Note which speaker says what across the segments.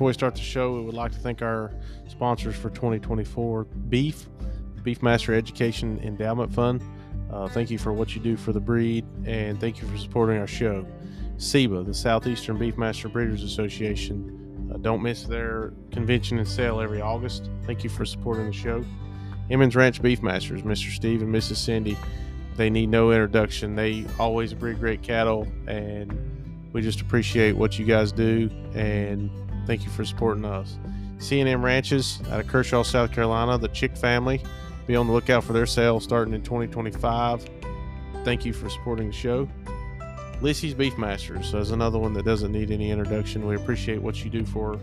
Speaker 1: before we start the show, we would like to thank our sponsors for 2024, Beefmaster Education Endowment Fund. Thank you for what you do for the breed, and thank you for supporting our show. SEBA, the Southeastern Beefmaster Breeders Association. Don't miss their convention and sale every August. Thank you for supporting the show. Emmons Ranch Beefmasters, Mr. Steve and Mrs. Cindy. They need no introduction. They always breed great cattle, and we just appreciate what you guys do, and thank you for supporting us. C&M Ranches out of Kershaw, South Carolina, the Chick family. Be on the lookout for their sale starting in 2025. Thank you for supporting the show. Lissy's Beefmasters is another one that doesn't need any introduction. We appreciate what you do for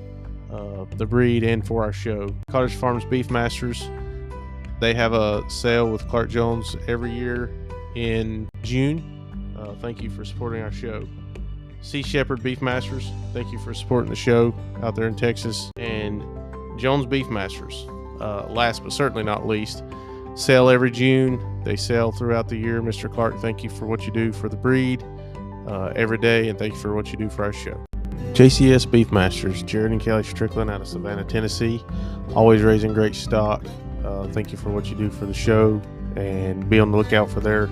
Speaker 1: the breed and for our show. Cottage Farms Beefmasters, they have a sale with Clark Jones every year in June. Thank you for supporting our show. Sea Shepherd Beefmasters, thank you for supporting the show out there in Texas. And Jones Beefmasters, last but certainly not least, sell every June. They sell throughout the year. Mr. Clark, thank you for what you do for the breed every day, and thank you for what you do for our show. JCS Beefmasters, Jared and Kelly Strickland out of Savannah, Tennessee, always raising great stock. Thank you for what you do for the show, and be on the lookout for their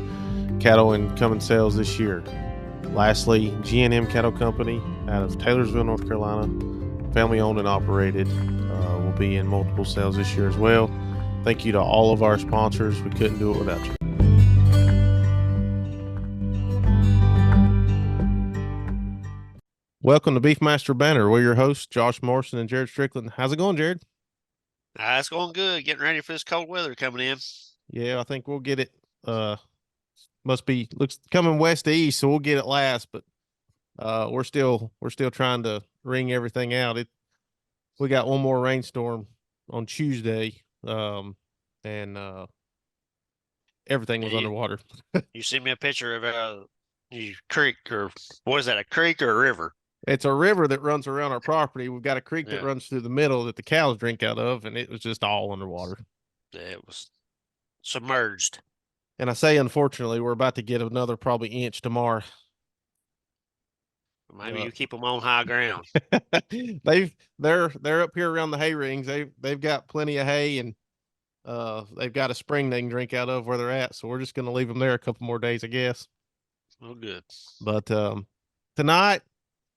Speaker 1: cattle and coming sales this year. Lastly, G&M Cattle Company out of Taylorsville, North Carolina, family owned and operated, will be in multiple sales this year as well. Thank you to all of our sponsors. We couldn't do it without you. Welcome to Beefmaster Banner. We're your hosts, Josh Morrison and Jared Strickland. How's it going, Jared?
Speaker 2: It's going good. Getting ready for this cold weather coming in.
Speaker 1: Yeah, I think we'll get it. Looks coming west to east, so we'll get it last. But we're still trying to wring everything out. We got one more rainstorm on Tuesday, and everything was underwater.
Speaker 2: You sent me a picture of a creek, or what is that? A creek or a river?
Speaker 1: It's a river that runs around our property. We've got a creek that runs through the middle that the cows drink out of, and it was just all underwater.
Speaker 2: It was submerged.
Speaker 1: And I say, unfortunately, we're about to get another probably inch tomorrow.
Speaker 2: Maybe you keep them on high ground.
Speaker 1: They're up here around the hay rings. They've got plenty of hay, and they've got a spring they can drink out of where they're at. So we're just going to leave them there a couple more days, I guess.
Speaker 2: Oh, good.
Speaker 1: But tonight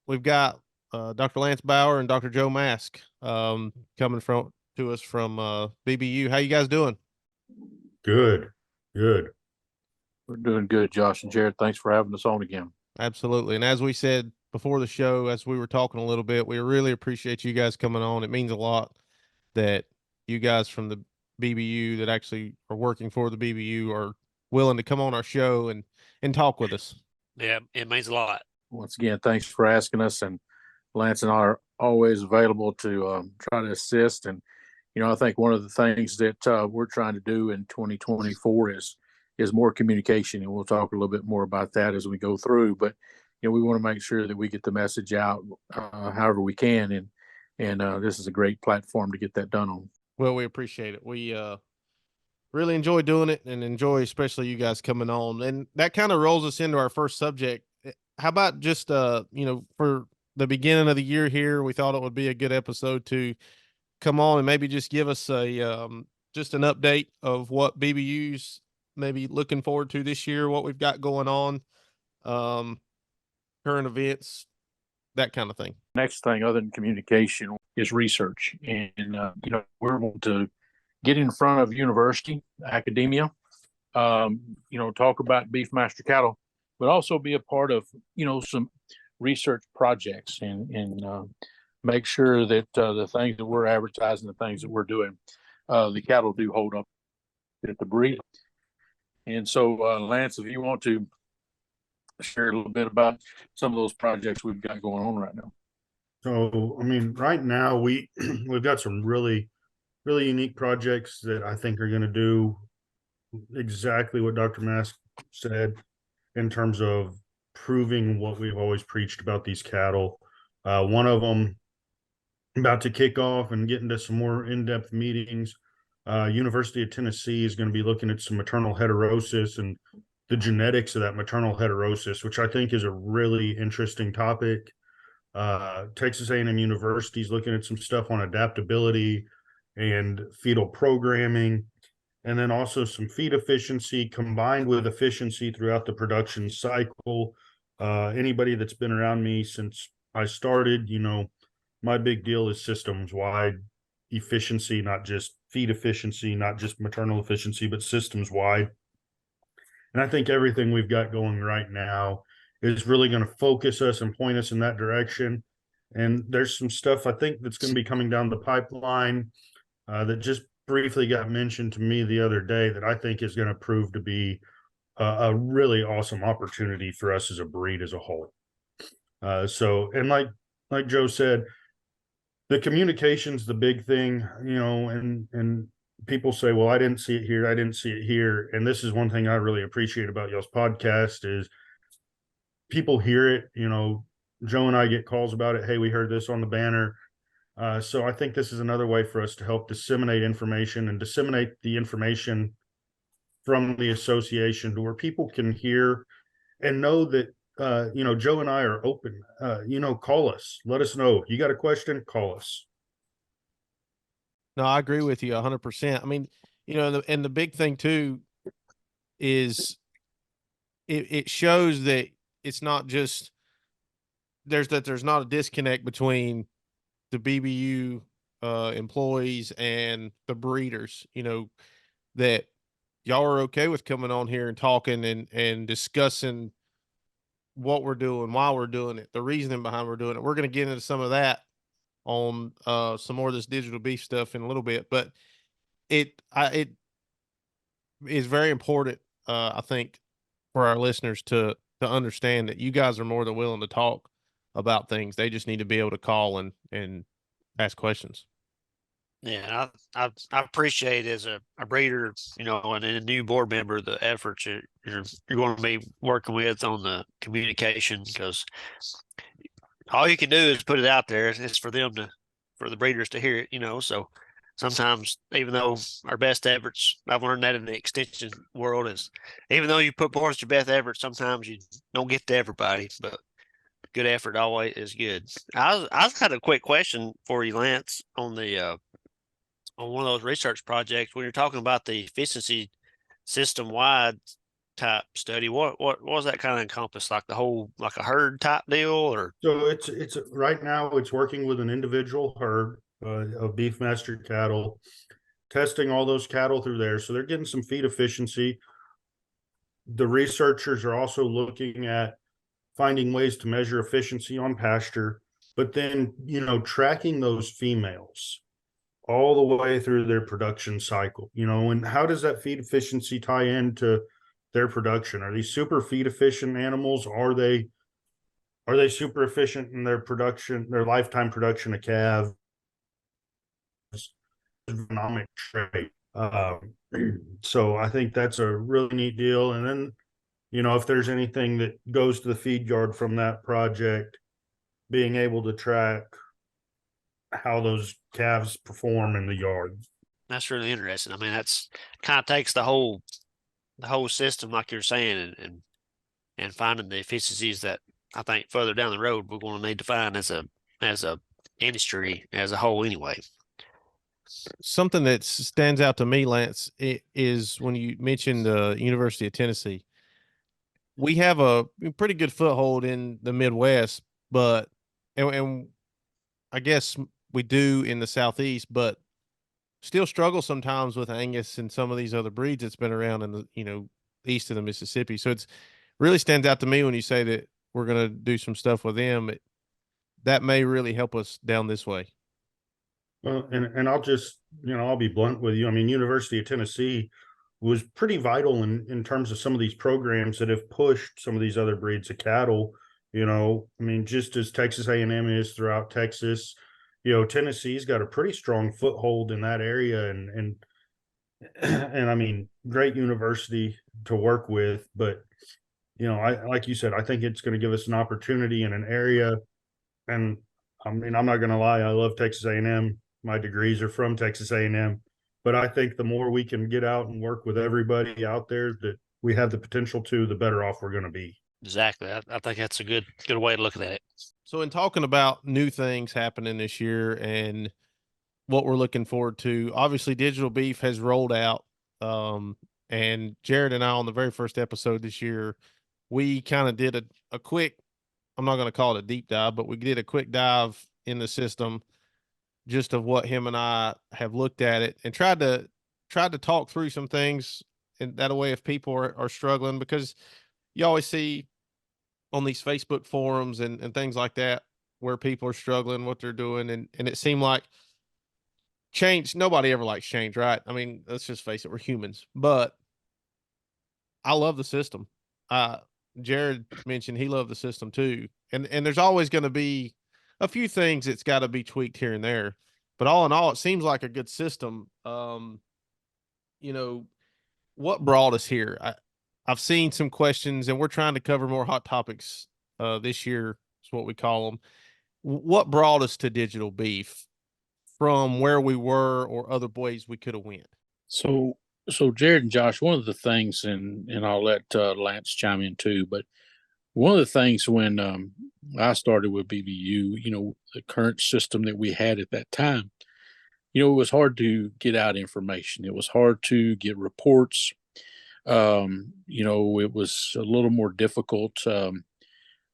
Speaker 1: we've got Dr. Lance Bauer and Dr. Joe Mask coming to us from BBU. How you guys doing?
Speaker 3: Good.
Speaker 4: We're doing good, Josh and Jared. Thanks for having us on again.
Speaker 1: Absolutely. And as we said before the show, as we were talking a little bit, we really appreciate you guys coming on. It means a lot that you guys from the BBU that actually are working for the BBU are willing to come on our show and talk with us.
Speaker 2: Yeah, it means a lot.
Speaker 4: Once again, thanks for asking us. And Lance and I are always available to try to assist. And, I think one of the things that we're trying to do in 2024 is more communication. And we'll talk a little bit more about that as we go through. But, we want to make sure that we get the message out however we can. And this is a great platform to get that done on.
Speaker 1: Well, we appreciate it. We really enjoy doing it, and enjoy especially you guys coming on. And that kind of rolls us into our first subject. How about just, for the beginning of the year here, we thought it would be a good episode to come on and maybe just give us just an update of what BBU's maybe looking forward to this year, what we've got going on, current events, that kind of thing.
Speaker 4: Next thing other than communication is research. And, we're able to get in front of university, academia, talk about Beefmaster cattle, but also be a part of, some research projects and make sure that the things that we're advertising, the things that we're doing, the cattle do hold up at the breed. And so, Lance, if you want to share a little bit about some of those projects we've got going on right now.
Speaker 3: So, right now we've got some really, really unique projects that I think are going to do exactly what Dr. Mask said in terms of proving what we've always preached about these cattle. One of them about to kick off and get into some more in-depth meetings. University of Tennessee is going to be looking at some maternal heterosis and the genetics of that maternal heterosis, which I think is a really interesting topic. Texas A&M University is looking at some stuff on adaptability and fetal programming, and then also some feed efficiency combined with efficiency throughout the production cycle. Anybody that's been around me since I started, my big deal is systems wide efficiency, not just feed efficiency, not just maternal efficiency, but systems wide. And I think everything we've got going right now is really going to focus us and point us in that direction. And there's some stuff I think that's going to be coming down the pipeline that just briefly got mentioned to me the other day that I think is going to prove to be a really awesome opportunity for us as a breed as a whole. And like Joe said, the communication's the big thing, and people say, well, I didn't see it here. I didn't see it here. And this is one thing I really appreciate about y'all's podcast is people hear it, Joe and I get calls about it. Hey, we heard this on the banner. So I think this is another way for us to help disseminate information and disseminate the information from the association to where people can hear and know that, Joe and I are open. Call us, let us know. You got a question, call us.
Speaker 1: No, I agree with you 100%. I mean, and the big thing too is it shows that it's not just there's not a disconnect between the BBU employees and the breeders, that y'all are okay with coming on here and talking and discussing what we're doing, why we're doing it, the reasoning behind we're doing it. We're going to get into some of that on some more of this digital beef stuff in a little bit, but it is very important, I think, for our listeners to understand that you guys are more than willing to talk about things. They just need to be able to call and ask questions.
Speaker 2: Yeah, I appreciate as a breeder, and a new board member, the efforts you're going to be working with on the communication, because all you can do is put it out there. It's for the breeders to hear it, so sometimes, even though our best efforts, I've learned that in the extension world, is even though you put forth your best effort, sometimes you don't get to everybody, but good effort always is good. I had a quick question for you, Lance, on one of those research projects when you're talking about the efficiency system wide type study. What was that kind of encompass? Like the whole, like a herd type deal, or?
Speaker 3: So it's right now it's working with an individual herd of beef master cattle, testing all those cattle through there. So they're getting some feed efficiency. The researchers are also looking at finding ways to measure efficiency on pasture, but then, tracking those females all the way through their production cycle, and how does that feed efficiency tie into their production? Are these super feed efficient animals? Are they super efficient in their production, their lifetime production of calves? Economic trait. So I think that's a really neat deal. And then, if there's anything that goes to the feed yard from that project, being able to track how those calves perform in the yard.
Speaker 2: That's really interesting. I mean, that's kind of takes the whole system, like you're saying, and finding the efficiencies that I think further down the road we're going to need to find as a industry as a whole anyway.
Speaker 1: Something that stands out to me, Lance, is when you mentioned the University of Tennessee. We have a pretty good foothold in the Midwest, but and I guess we do in the Southeast, but still struggle sometimes with Angus and some of these other breeds that's been around in the east of the Mississippi. So it's really stands out to me when you say that we're going to do some stuff with them. That may really help us down this way.
Speaker 3: Well, and I'll just, I'll be blunt with you. I mean, University of Tennessee was pretty vital in terms of some of these programs that have pushed some of these other breeds of cattle. I mean, just as Texas A&M is throughout Texas, Tennessee's got a pretty strong foothold in that area, and I mean, great university to work with. But I like you said, I think it's going to give us an opportunity in an area. And I mean, I'm not going to lie, I love Texas A&M. My degrees are from Texas A&M, but I think the more we can get out and work with everybody out there that we have the potential to, the better off we're going to be.
Speaker 2: Exactly. I think that's a good way of looking at it.
Speaker 1: So, in talking about new things happening this year and what we're looking forward to, obviously, Digital Beef has rolled out. And Jared and I, on the very first episode this year, we kind of did a quick, I'm not going to call it a deep dive, but we did a quick dive in the system just of what him and I have looked at it and tried to talk through some things. And that way, if people are struggling, because you always see on these Facebook forums and things like that where people are struggling, what they're doing. And it seemed like change, nobody ever likes change, right? I mean, let's just face it, we're humans. But I love the system. Uh, Jared mentioned he loved the system too. And there's always going to be a few things that's got to be tweaked here and there. But all in all, it seems like a good system. You know, what brought us here? I've seen some questions, and we're trying to cover more hot topics this year, is what we call them. What brought us to Digital Beef from where we were or other ways we could have went?
Speaker 4: So Jared and Josh, one of the things, and I'll let Lance chime in too, but one of the things when I started with BBU, the current system that we had at that time, it was hard to get out information. It was hard to get reports. It was a little more difficult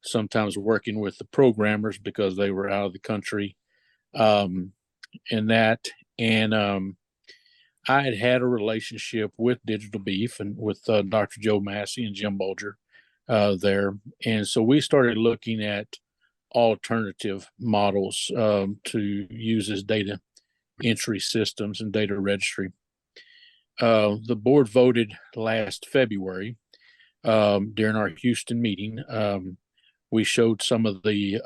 Speaker 4: sometimes working with the programmers because they were out of the country, and that. And I had a relationship with Digital Beef and with Dr. Joe Massey and Jim Bulger there. And so we started looking at alternative models to use as data entry systems and data registry. The board voted last February during our Houston meeting. We showed some of the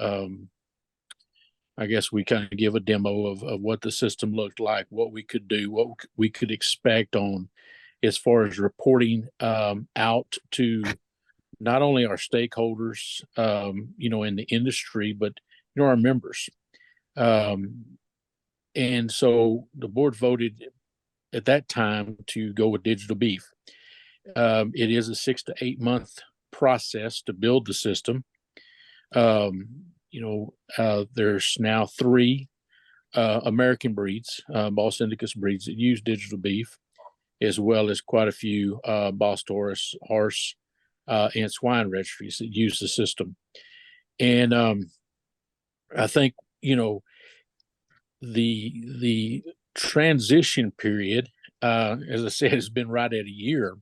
Speaker 4: I guess we kind of give a demo of what the system looked like, what we could do, what we could expect on as far as reporting out to not only our stakeholders, in the industry, but our members. And so the board voted at that time to go with Digital Beef. It is a 6 to 8 month process to build the system. There's now 3 American breeds, Bos Indicus breeds that use Digital Beef, as well as quite a few Bos Taurus, horse, and swine registries that use the system. And I think, the transition period, as I said, has been right at a year.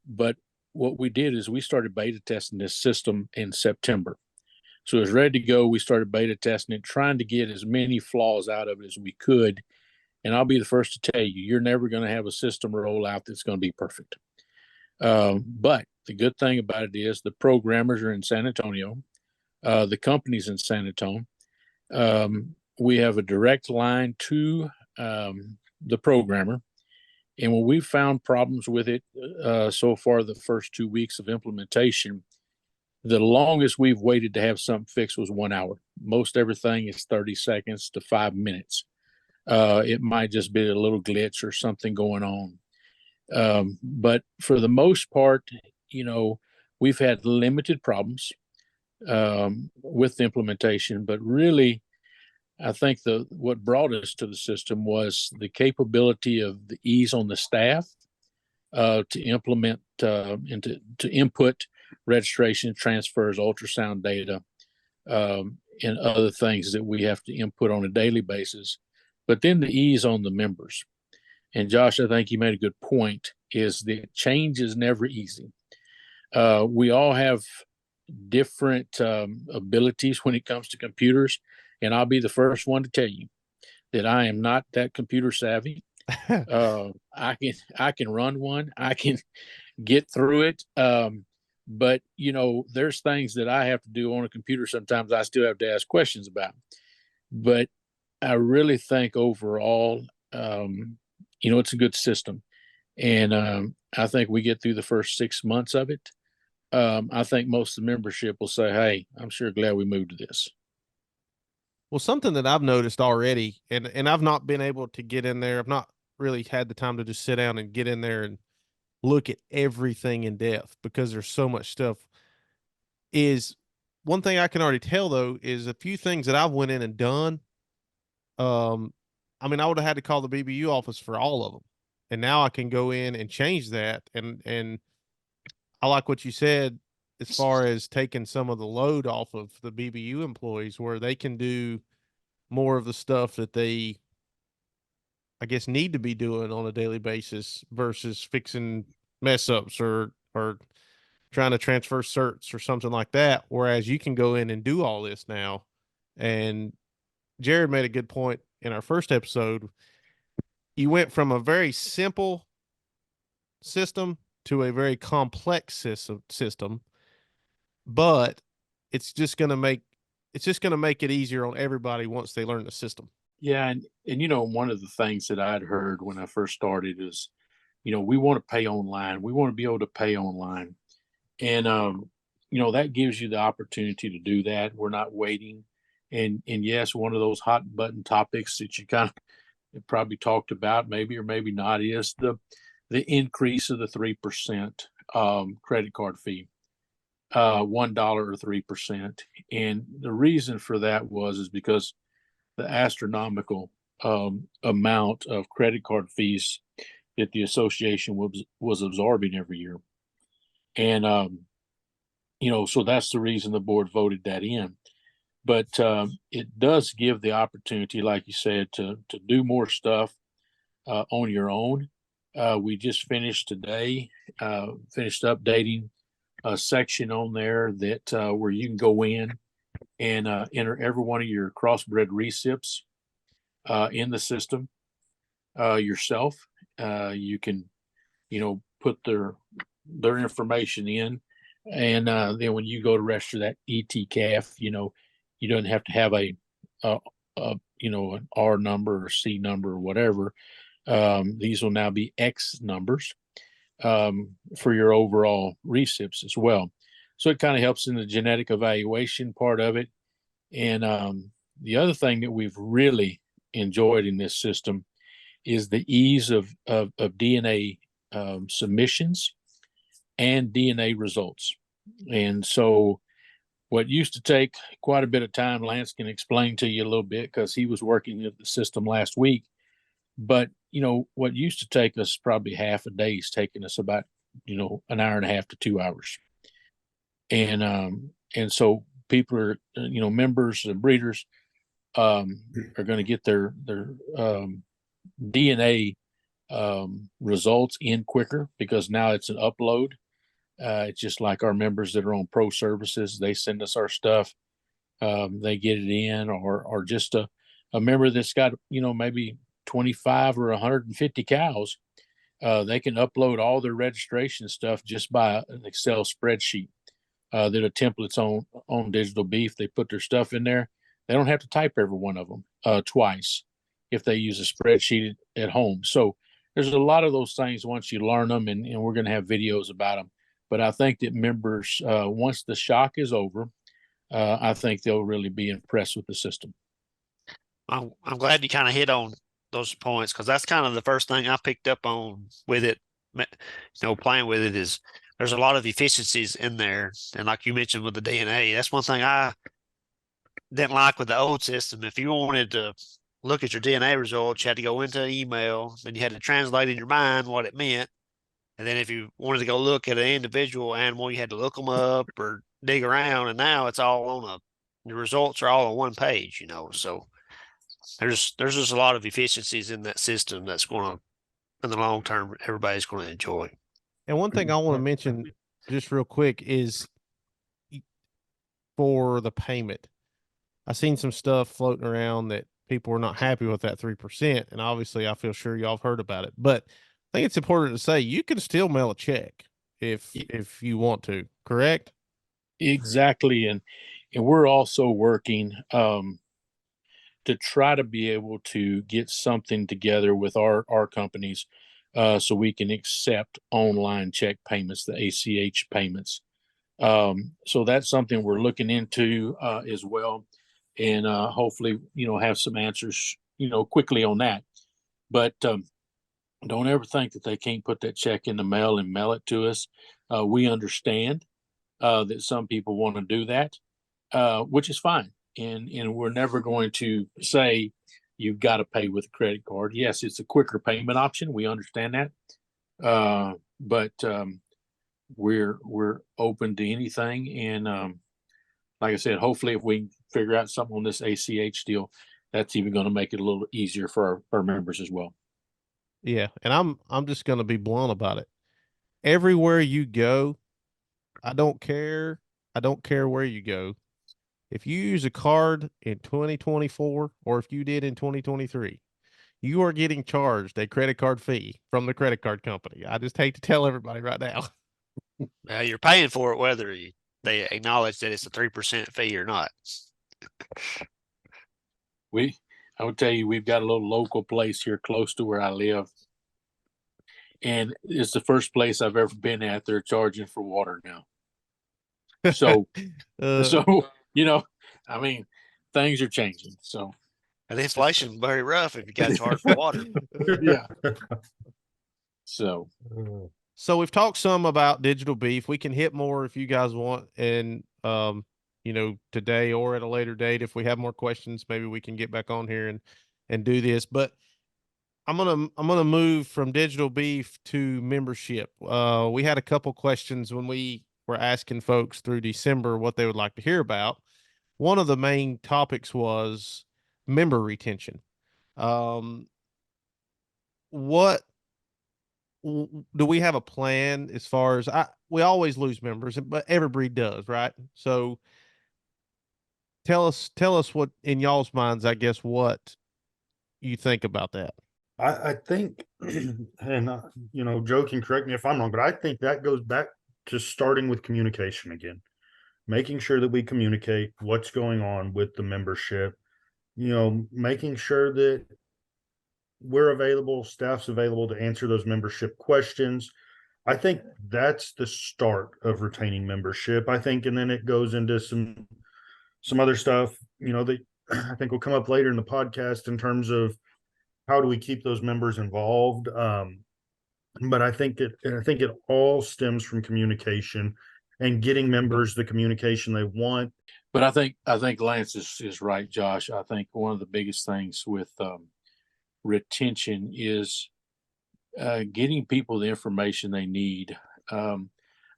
Speaker 4: But what we did is we started beta testing this system in September. So it was ready to go. We started beta testing it, trying to get as many flaws out of it as we could. And I'll be the first to tell you, you're never going to have a system roll out that's going to be perfect. But the good thing about it is the programmers are in San Antonio. The company's in San Antonio. We have a direct line to the programmer. And when we found problems with it so far, the first 2 weeks of implementation, the longest we've waited to have something fixed was 1 hour. Most everything is 30 seconds to 5 minutes. It might just be a little glitch or something going on. But for the most part, we've had limited problems with the implementation. But really, I think what brought us to the system was the capability of the ease on the staff to implement and to input registration, transfers, ultrasound data, and other things that we have to input on a daily basis. But then the ease on the members. And Josh, I think you made a good point, is that change is never easy. We all have different abilities when it comes to computers. And I'll be the first one to tell you that I am not that computer savvy. I can run one. I can get through it. But there's things that I have to do on a computer. Sometimes I still have to ask questions about. But I really think overall, it's a good system. And I think we get through the first 6 months of it. I think most of the membership will say, hey, I'm sure glad we moved to this.
Speaker 1: Well, something that I've noticed already, and I've not been able to get in there. I've not really had the time to just sit down and get in there and look at everything in depth because there's so much stuff. is one thing I can already tell though is a few things that I've went in and done. I mean, I would have had to call the BBU office for all of them, and now I can go in and change that. And I like what you said as far as taking some of the load off of the BBU employees, where they can do more of the stuff that they, I guess, need to be doing on a daily basis versus fixing mess ups or trying to transfer certs or something like that. Whereas you can go in and do all this now. And Jared made a good point in our first episode. You went from a very simple system to a very complex system, but it's just going to make it easier on everybody once they learn the system.
Speaker 4: Yeah, and you know, one of the things that I'd heard when I first started is, you know, we want to pay online. We want to be able to pay online. And you know, that gives you the opportunity to do that. We're not waiting. And yes, one of those hot button topics that you kind of probably talked about, maybe or maybe not, is the increase of the 3% credit card fee, $1 or 3%. And the reason for that is because the astronomical amount of credit card fees that the association was absorbing every year. And you know, so that's the reason the board voted that in. But it does give the opportunity, like you said, to do more stuff on your own. We just finished today, finished updating a section on there that where you can go in and enter every one of your crossbred recips in the system yourself. You can, you know, put their information in, and then when you go to register that ETCAF, you know, you don't have to have a you know, an R number or C number or whatever. These will now be X numbers for your overall recips as well. So it kind of helps in the genetic evaluation part of it. And the other thing that we've really enjoyed in this system is the ease of DNA submissions and DNA results. And so what used to take quite a bit of time, Lance can explain to you a little bit because he was working at the system last week. But, you know, what used to take us probably half a day is taking us about, you know, an hour and a half to 2 hours. And so people are, you know, members and breeders are going to get their DNA results in quicker because now it's an upload. It's just like our members that are on pro services, they send us our stuff, they get it in, or just a member that's got, you know, maybe 25 or 150 cows, they can upload all their registration stuff just by an Excel spreadsheet that are templates on Digital Beef. They put their stuff in there. They don't have to type every one of them twice if they use a spreadsheet at home. So there's a lot of those things once you learn them, and we're going to have videos about them. But I think that members, once the shock is over, I think they'll really be impressed with the system.
Speaker 2: I'm glad you kind of hit on those points because that's kind of the first thing I picked up on with it. You know, playing with it is there's a lot of efficiencies in there, and like you mentioned with the DNA, that's one thing I didn't like with the old system. If you wanted to look at your DNA results, you had to go into an email, then you had to translate in your mind what it meant. And then if you wanted to go look at an individual animal, you had to look them up or dig around. And now it's all on the results are all on one page, you know. So there's just a lot of efficiencies in that system that's going to, in the long term, everybody's going to enjoy.
Speaker 1: And one thing I want to mention just real quick is for the payment. I've seen some stuff floating around that people were not happy with that 3%. And obviously I feel sure y'all have heard about it, but I think it's important to say you can still mail a check if you want to, correct?
Speaker 4: Exactly. And we're also working to try to be able to get something together with our companies so we can accept online check payments, the ACH payments. So that's something we're looking into as well. And hopefully, you know, have some answers, you know, quickly on that. But don't ever think that they can't put that check in the mail and mail it to us. We understand that some people want to do that, which is fine. And we're never going to say you've got to pay with a credit card. Yes, it's a quicker payment option. We understand that. But we're open to anything. And like I said, hopefully if we figure out something on this ACH deal, that's even going to make it a little easier for our members as well.
Speaker 1: Yeah, and I'm just going to be blunt about it. Everywhere you go, I don't care. I don't care where you go. If you use a card in 2024 or if you did in 2023, you are getting charged a credit card fee from the credit card company. I just hate to tell everybody right now.
Speaker 2: You're paying for it whether they acknowledge that it's a 3% fee or not.
Speaker 4: I would tell you, we've got a little local place here close to where I live. And it's the first place I've ever been at. They're charging for water now. So, I mean, things are changing. So,
Speaker 2: and inflation very rough if you got charged for water.
Speaker 4: Yeah. So
Speaker 1: we've talked some about digital beef. We can hit more if you guys want, and today or at a later date. If we have more questions, maybe we can get back on here and do this. But I'm gonna move from digital beef to membership. We had a couple questions when we were asking folks through December what they would like to hear about. One of the main topics was member retention. What do we have a plan as far as we always lose members, but every breed does, right? So tell us what in y'all's minds, I guess, what you think about that.
Speaker 3: I think, and Joe can correct me if I'm wrong, but I think that goes back to starting with communication again, making sure that we communicate what's going on with the membership, making sure that we're available, staff's available to answer those membership questions. I think that's the start of retaining membership. I think, and then it goes into some other stuff, that I think will come up later in the podcast in terms of how do we keep those members involved. But I think it all stems from communication and getting members the communication they want.
Speaker 4: But I think Lance is right, Josh. I think one of the biggest things with retention is getting people the information they need. I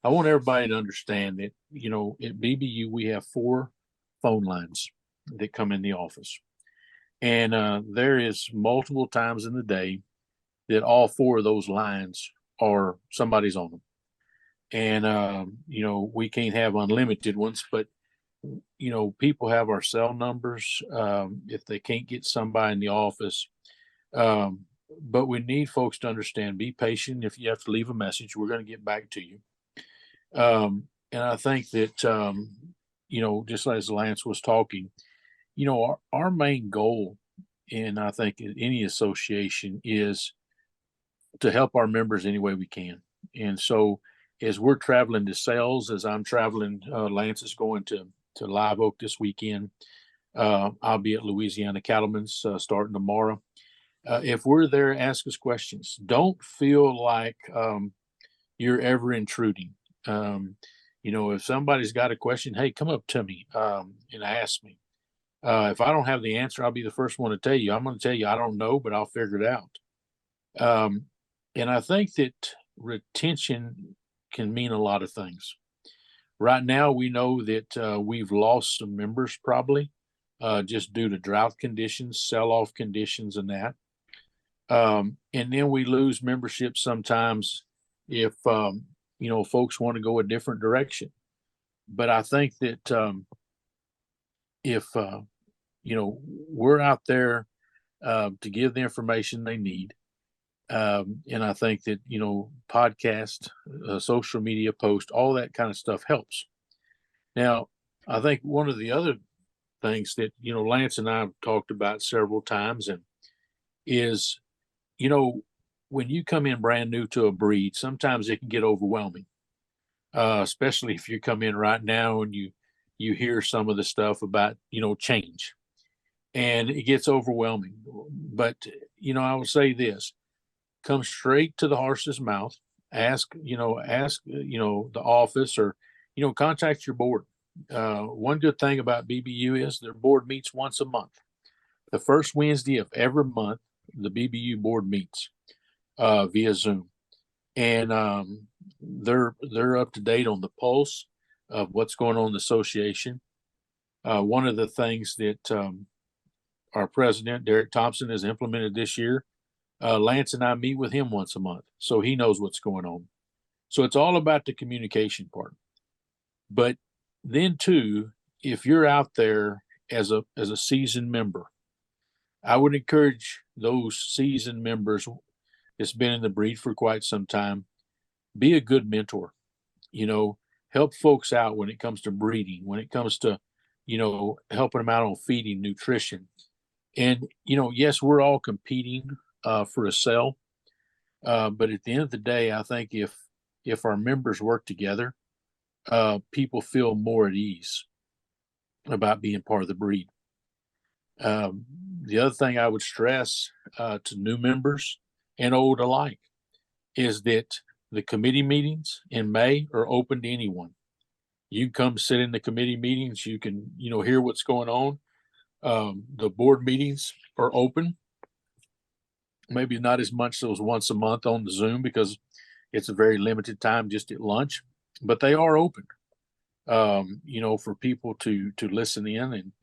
Speaker 4: want everybody to understand that, at BBU, we have 4 phone lines that come in the office. And there is multiple times in the day that all 4 of those lines are somebody's on them. And, we can't have unlimited ones, but, people have our cell numbers if they can't get somebody in the office. But we need folks to understand, be patient. If you have to leave a message, we're going to get back to you. And I think that, just as Lance was talking, our main goal, and I think in any association, is to help our members any way we can. And so as we're traveling to sales, as I'm traveling, Lance is going to Live Oak this weekend. I'll be at Louisiana Cattlemen's starting tomorrow. If we're there, ask us questions. Don't feel like you're ever intruding. If somebody's got a question, hey, come up to me and ask me. If I don't have the answer, I'll be the first one to tell you. I'm going to tell you I don't know, but I'll figure it out. And I think that retention can mean a lot of things. Right now, we know that we've lost some members probably just due to drought conditions, sell-off conditions, and that. And then we lose membership sometimes if, folks want to go a different direction. But I think that if, we're out there to give the information they need, and I think that, podcast, social media post, all that kind of stuff helps. Now, I think one of the other things that, Lance and I have talked about several times and is, when you come in brand new to a breed, sometimes it can get overwhelming, especially if you come in right now and you hear some of the stuff about, change, and it gets overwhelming. But, I would say this, come straight to the horse's mouth, ask the office, or contact your board. One good thing about BBU is their board meets once a month. The first Wednesday of every month, the BBU board meets via Zoom, and they're up to date on the pulse of what's going on in the association. One of the things that our president, Derek Thompson, has implemented this year, Lance and I meet with him once a month, so he knows what's going on. So it's all about the communication part. But then too, if you're out there as a seasoned member, I would encourage those seasoned members that's been in the breed for quite some time, be a good mentor. Help folks out when it comes to breeding, when it comes to, helping them out on feeding, nutrition. And, yes, we're all competing for a sale. But at the end of the day, I think if our members work together, people feel more at ease about being part of the breed. The other thing I would stress to new members and old alike is that the committee meetings in May are open to anyone. You can come sit in the committee meetings. You can, hear what's going on. The board meetings are open. Maybe not as much as once a month on the Zoom because it's a very limited time just at lunch, but they are open, for people to listen in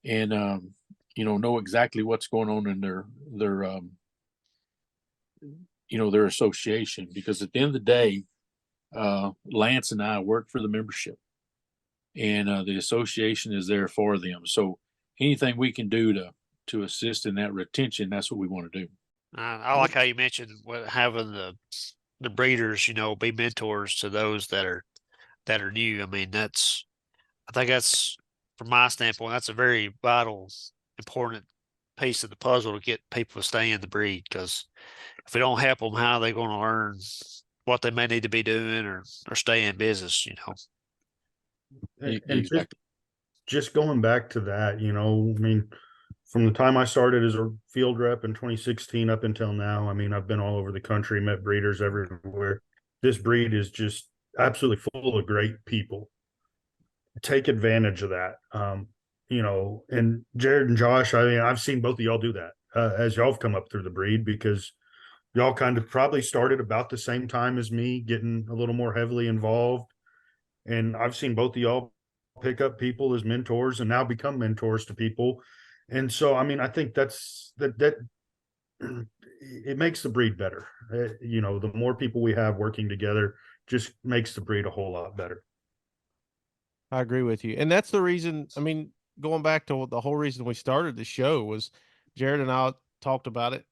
Speaker 4: and know exactly what's going on in their association. Because at the end of the day, Lance and I work for the membership, and the association is there for them. So anything we can do to assist in that retention, that's what we want to do.
Speaker 2: I like how you mentioned having the breeders, be mentors to those that are new. I mean, I think that's, from my standpoint, that's a very vital, important piece of the puzzle to get people to stay in the breed. Because if we don't help them, how are they going to learn what they may need to be doing or stay in business?
Speaker 3: And
Speaker 4: Exactly.
Speaker 3: just going back to that, I mean, from the time I started as a field rep in 2016 up until now, I mean, I've been all over the country, met breeders everywhere. This breed is just absolutely full of great people. Take advantage of that. And Jared and Josh, I mean, I've seen both of y'all do that as y'all have come up through the breed, because y'all kind of probably started about the same time as me, getting a little more heavily involved. And I've seen both of y'all pick up people as mentors and now become mentors to people. And so, I mean, I think that it makes the breed better. The more people we have working together just makes the breed a whole lot better.
Speaker 1: I agree with you. And that's the reason, I mean, going back to the whole reason we started the show was Jared and I talked about it.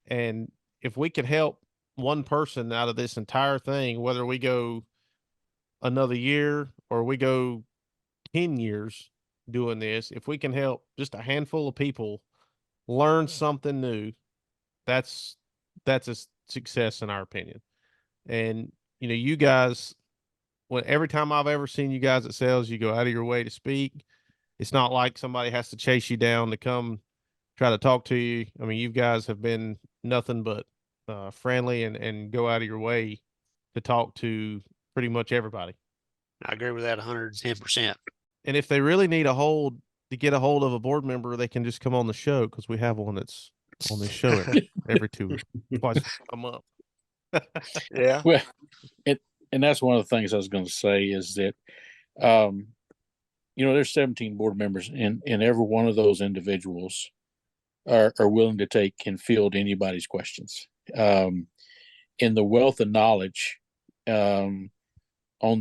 Speaker 1: And if we can help one person out of this entire thing, whether we go another year or we go 10 years doing this, if we can help just a handful of people learn something new, that's a success in our opinion. And, you guys, every time I've ever seen you guys at sales, you go out of your way to speak. It's not like somebody has to chase you down to come try to talk to you. I mean, you guys have been nothing but friendly and go out of your way to talk to pretty much everybody.
Speaker 2: I agree with that 110%.
Speaker 1: And if they really need to get a hold of a board member, they can just come on the show, because we have one that's on this show every twice a month.
Speaker 2: Yeah.
Speaker 4: Well, and that's one of the things I was going to say is that, there's 17 board members, and every one of those individuals are willing to take and field anybody's questions. And the wealth of knowledge on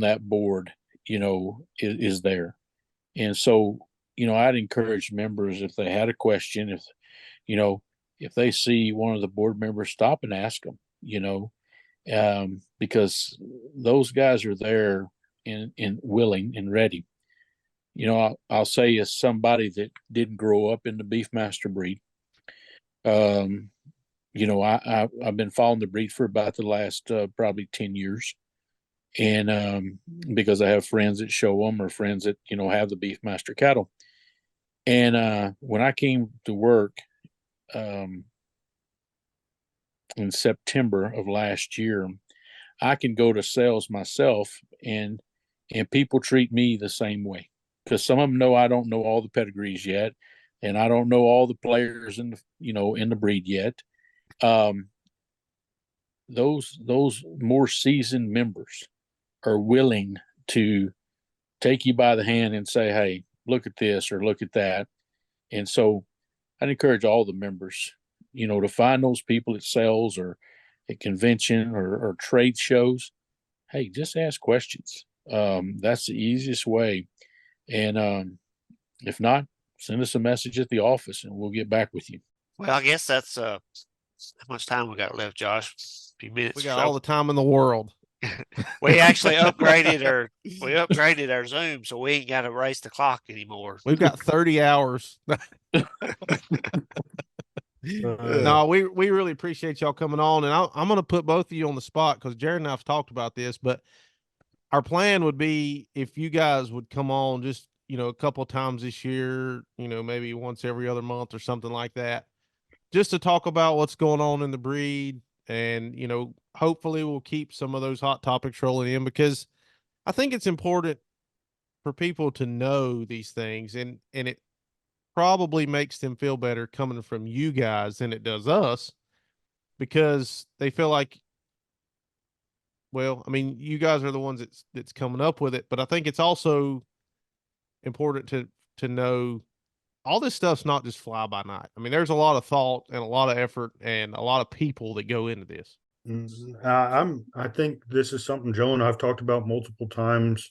Speaker 4: that board, is there. And so, I'd encourage members, if they had a question, if they see one of the board members, stop and ask them, because those guys are there and willing and ready. I'll say, as somebody that didn't grow up in the Beefmaster breed, I've been following the breed for about the last probably 10 years. And because I have friends that show them, or friends that, have the Beefmaster cattle. And when I came to work in September of last year, I can go to sales myself, and and people treat me the same way because some of them know I don't know all the pedigrees yet, and I don't know all the players in the breed yet. Those more seasoned members are willing to take you by the hand and say, "Hey, look at this or look at that." And so I'd encourage all the members, to find those people at sales or at convention or trade shows. Hey, just ask questions. That's the easiest way. And if not, send us a message at the office and we'll get back with you.
Speaker 2: Well, I guess that's how much time we got left, Josh? A few minutes.
Speaker 1: We got all the time in the world.
Speaker 2: We actually upgraded our Zoom, so we ain't got to race the clock anymore.
Speaker 1: We've got 30 hours. No, we really appreciate y'all coming on, and I'm going to put both of you on the spot because Jared and I've talked about this, but our plan would be if you guys would come on just, a couple of times this year, maybe once every other month or something like that, just to talk about what's going on in the breed. And, hopefully we'll keep some of those hot topics rolling in because I think it's important for people to know these things, and it probably makes them feel better coming from you guys than it does us because they feel like, well, I mean, you guys are the ones that's coming up with it, but I think it's also important to know all this stuff's not just fly by night. I mean, there's a lot of thought and a lot of effort and a lot of people that go into this.
Speaker 3: I think this is something Joe and I've talked about multiple times,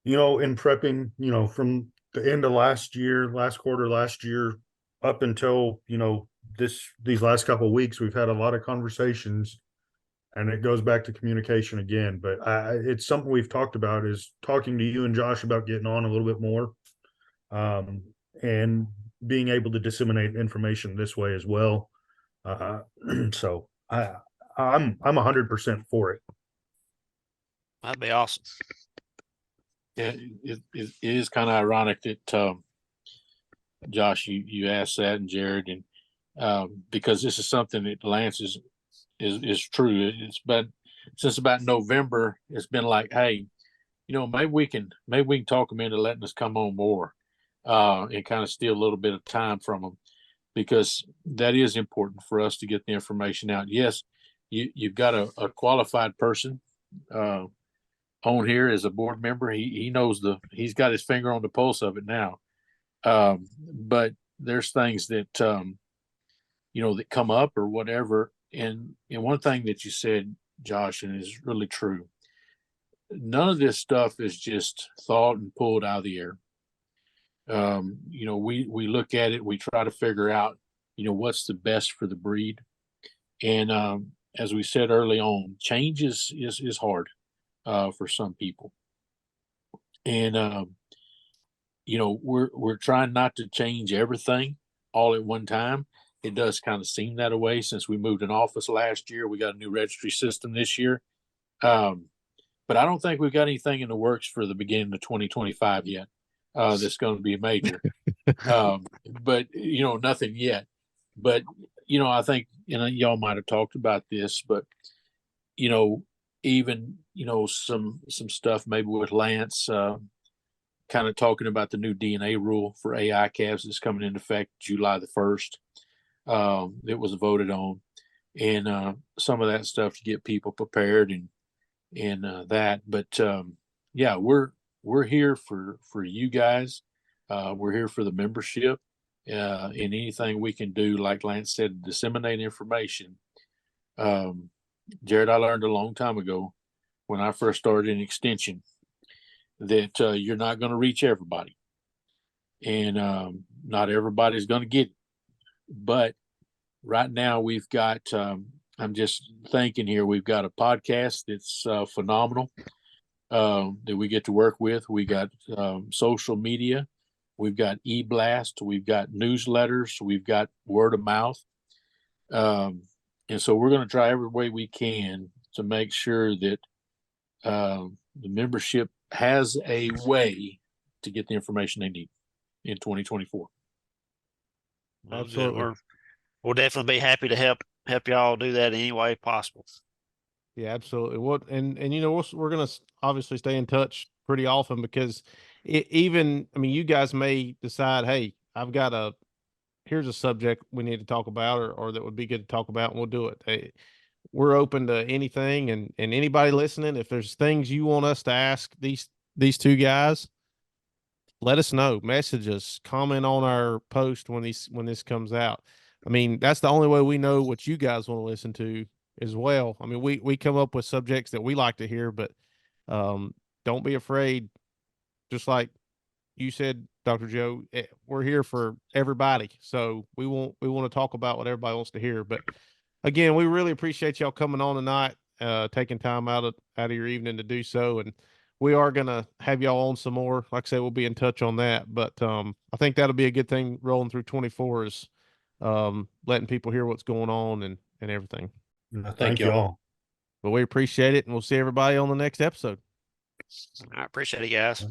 Speaker 3: in prepping, from the end of last quarter last year up until, these last couple of weeks, we've had a lot of conversations, and it goes back to communication again. But it's something we've talked about, is talking to you and Josh about getting on a little bit more, and being able to disseminate information this way as well. So I'm 100% for it.
Speaker 2: That'd be awesome.
Speaker 4: Yeah, it is kind of ironic that Josh, you asked that, and Jared, and because this is something that Lance is true. It's been since about November. It's been like, hey, maybe we can talk them into letting us come on more, and kind of steal a little bit of time from them, because that is important for us to get the information out. Yes, you've got a qualified person on here as a board member. He knows he's got his finger on the pulse of it now. But there's things that that come up or whatever. And one thing that you said, Josh, and is really true, none of this stuff is just thought and pulled out of the air. We look at it, we try to figure out, what's the best for the breed. And as we said early on, change is hard for some people. And we're trying not to change everything all at one time. It does kind of seem that way since we moved in office last year. We got a new registry system this year. But I don't think we've got anything in the works for the beginning of 2025 yet. That's going to be major. But nothing yet. But I think y'all might have talked about this, but even some stuff maybe with Lance, kind of talking about the new DNA rule for AI calves that's coming into effect July the 1st. It was voted on, and some of that stuff to get people prepared and that. But yeah, we're here for you guys. We're here for the membership, and anything we can do, like Lance said, disseminate information. Jared, I learned a long time ago when I first started in extension that you're not going to reach everybody, and not everybody's going to get it. But right now we've got, I'm just thinking here, we've got a podcast that's phenomenal that we get to work with. We got social media, we've got e-blast, we've got newsletters, we've got word of mouth. And so we're going to try every way we can to make sure that the membership has a way to get the information they need in 2024.
Speaker 1: Absolutely.
Speaker 2: We'll definitely be happy to help y'all do that any way possible.
Speaker 1: Yeah, absolutely. What and you know we're gonna obviously stay in touch pretty often because even I mean you guys may decide, hey, I've got here's a subject we need to talk about or that would be good to talk about, and we'll do it. Hey, we're open to anything, and anybody listening, if there's things you want us to ask these two guys, let us know. Message us, comment on our post when this comes out. I mean, that's the only way we know what you guys want to listen to as well. I mean, we come up with subjects that we like to hear, but don't be afraid. Just like you said, Dr. Joe, we're here for everybody. So we want to talk about what everybody wants to hear. But again, we really appreciate y'all coming on tonight, taking time out of your evening to do so. And we are gonna have y'all on some more. Like I said, we'll be in touch on that. But I think that'll be a good thing rolling through 24 is letting people hear what's going on and everything.
Speaker 3: Thank you all.
Speaker 1: But we appreciate it, and we'll see everybody on the next episode.
Speaker 2: I appreciate it, guys.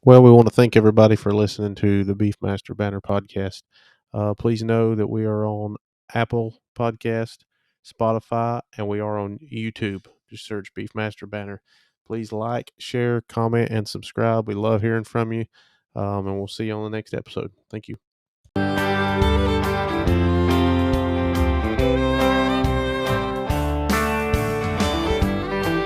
Speaker 1: Well, we want to thank everybody for listening to the Beefmaster Banner podcast. Please know that we are on Apple Podcast, Spotify, and we are on YouTube. Just search Beefmaster Banner. Please like, share, comment, and subscribe. We love hearing from you, and we'll see you on the next episode. Thank you.